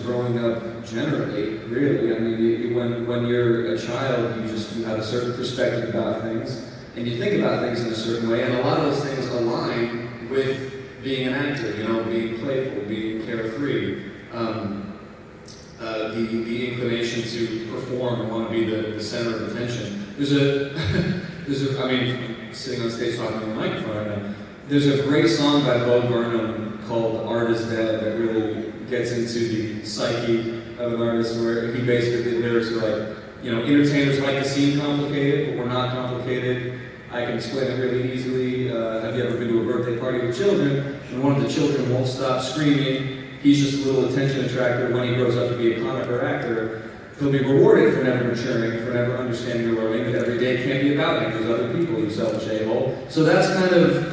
growing up generally, really. I mean, when you're a child, you have a certain perspective about things, and you think about things in a certain way, and a lot of those things align with being an actor, being playful, being carefree, the inclination to perform and want to be the center of attention. I mean, sitting on stage talking on the microphone right now, there's a great song by Bo Burnham called Art is Dead that really gets into the psyche of an artist, where he basically, the lyrics are like, entertainers like to seem complicated, but we're not complicated. I can explain it really easily. Have you ever been to a birthday party with children, and one of the children won't stop screaming? He's just a little attention attractor. When he grows up to be a comic or actor, he'll be rewarded for never maturing, for never understanding or learning that every day can't be about him. There's other people, you selfish a-hole. So that's kind of,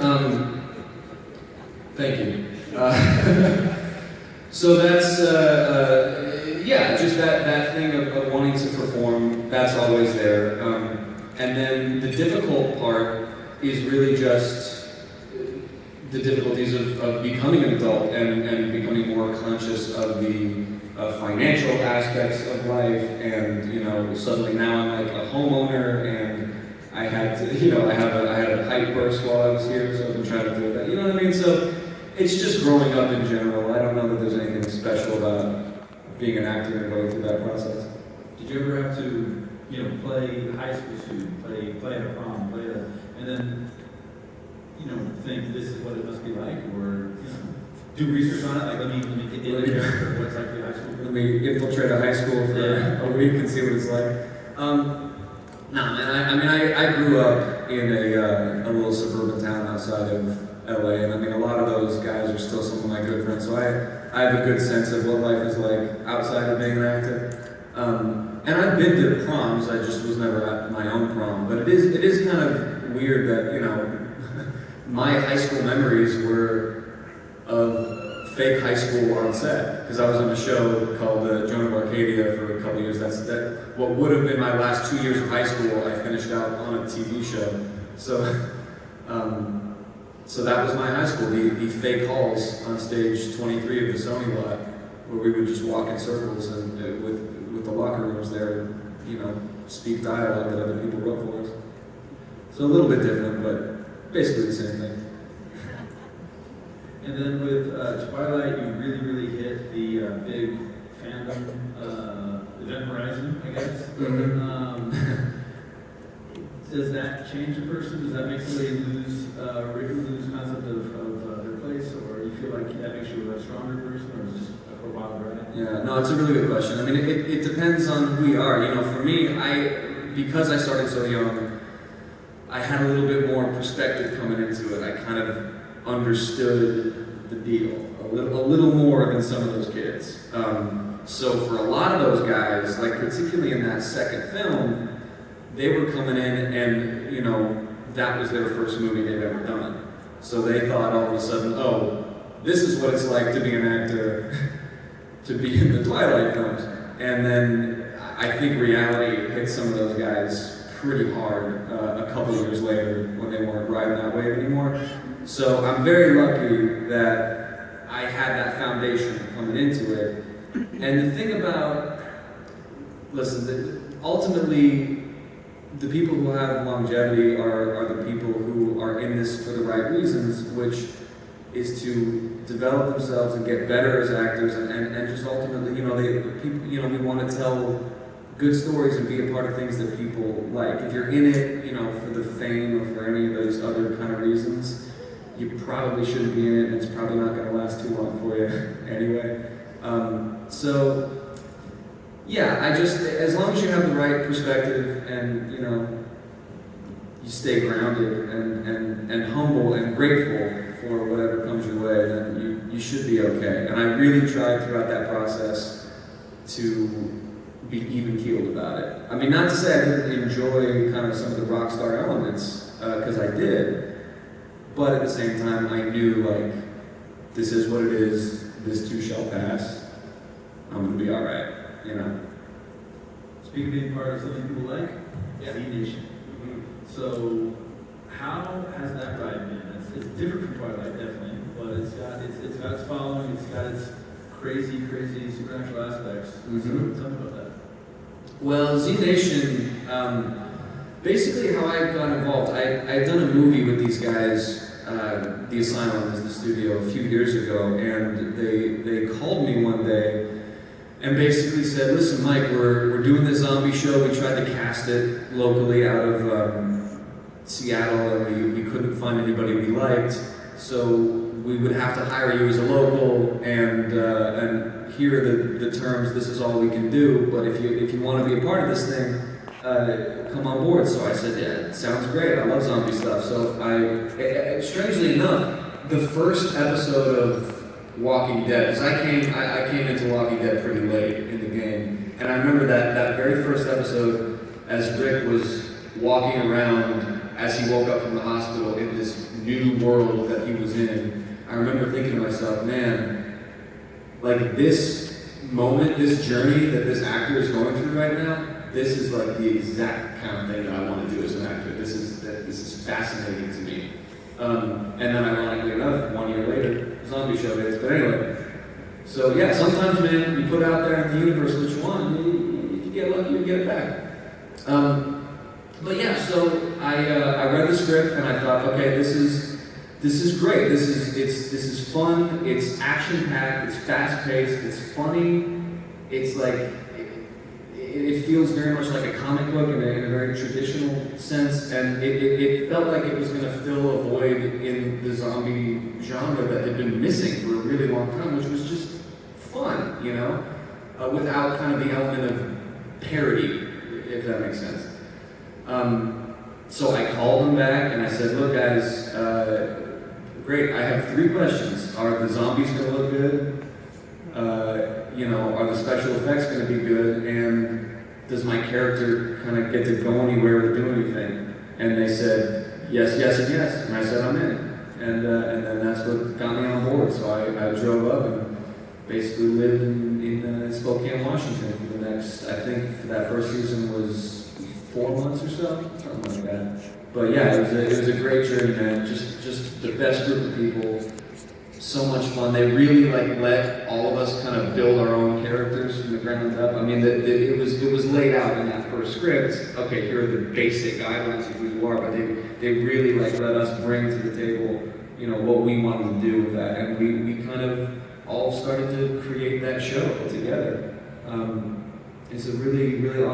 thank you. So that's, just that thing of wanting to perform, that's always there. And then the difficult part is really just the difficulties of becoming an adult and becoming more conscious of the financial aspects of life, and suddenly now I'm like a homeowner, and I had to, I had a pipe burst while I was here, so I've been trying to deal with that. You know what I mean? So it's just growing up in general. I don't know that there's anything special about being an actor and going through that process. Did you ever have to, play high school student, play at a prom, and then, think this is what it must be like, or do research on it? Like, let me get in there. What's like high school? Let me infiltrate a high school for a week and see what it's like. No, man. I grew up in a little suburban town outside of LA, and a lot of those guys are still some of my good friends. So I have a good sense of what life is like outside of being an actor. And I've been to proms. I just was never at my own prom. But it is kind of weird that my high school memories were of fake high school on set, because I was on a show called Joan of Arcadia for a couple years. That what would have been my last 2 years of high school, I finished out on a TV show. So, so that was my high school, the fake halls on stage 23 of the Sony lot, where we would just walk in circles and with the locker rooms there, and, speak dialogue that other people wrote for us. So a little bit different, but basically the same thing. And then with Twilight, you really hit the big fandom event horizon, I guess. Mm-hmm. Does that change a person? Does that make somebody lose concept of their place, or you feel like that makes you a stronger person, or is it just a wild ride? Yeah, no, it's a really good question. It depends on who you are. For me, because I started so young, I had a little bit more perspective coming into it. I kind of understood the deal a little more than some of those kids. So for a lot of those guys, like particularly in that second film, they were coming in and, that was their first movie they've ever done. So they thought all of a sudden, oh, this is what it's like to be an actor, to be in the Twilight films. And then I think reality hit some of those guys pretty hard a couple years later when they weren't riding that wave anymore. So I'm very lucky that I had that foundation coming into it. And the thing about, listen, ultimately, the people who have longevity are the people who are in this for the right reasons, which is to develop themselves and get better as actors, and just ultimately, we want to tell good stories and be a part of things that people like. If you're in it, for the fame or for any of those other kind of reasons, you probably shouldn't be in it, and it's probably not going to last too long for you anyway. So, yeah, as long as you have the right perspective and, you stay grounded and humble and grateful for whatever comes your way, then you should be okay. And I really tried throughout that process to be even-keeled about it. Not to say I didn't enjoy kind of some of the rock star elements, because I did, but at the same time I knew, this is what it is, this too shall pass, I'm going to be all right, Speaking of being part of something people like, Z Nation. So, how has that ride been? It's different from Twilight, definitely, but it's got its following, it's got its crazy supernatural aspects. Mhm. So tell me about that. Well, Z Nation, basically how I got involved, I'd done a movie with these guys, The Asylum is the studio, a few years ago, and they called me one day and basically said, listen Mike, we're doing this zombie show, we tried to cast it locally out of Seattle, and we couldn't find anybody we liked, so we would have to hire you as a local, and here are the terms, this is all we can do, but if you want to be a part of this thing, come on board. So I said, yeah, it sounds great, I love zombie stuff. So strangely enough, the first episode of Walking Dead, because I came into Walking Dead pretty late in the game, and I remember that very first episode, as Rick was walking around as he woke up from the hospital in this new world that he was in, I remember thinking to myself, man, like this moment, this journey that this actor is going through right now, this is like the exact kind of thing that I want to do as an actor. This is fascinating to me. And then ironically enough, 1 year later, zombie show hits. But anyway, so yeah, sometimes man, you put out there in the universe what you want, you get lucky, you get it back. But yeah, so I read the script and I thought, okay, this is great. This is fun. It's action packed. It's fast paced. It's funny. It's like it feels very much like a comic book in a very traditional sense, and it felt like it was going to fill a void in the zombie genre that had been missing for a really long time, which was just fun, you know, without kind of the element of parody, if that makes sense. So I called them back and I said, look guys, great, I have 3 questions. Are the zombies going to look good? You know, are the special effects going to be good? And does my character kind of get to go anywhere or do anything? And they said, yes, yes, and yes. And I said, I'm in. And then that's what got me on board. So I drove up and basically lived in Spokane, Washington for the next, I think for that first season was 4 months or so, something like that. But yeah, it was a great journey, man. Just the best group of people. So much fun. They really like let all of us kind of build our own characters from the ground up. I mean, it was laid out in that first script. Okay, here are the basic guidelines of who you are, but they really like let us bring to the table, you know, what we wanted to do with that, and we kind of all started to create that show together. It's a really awesome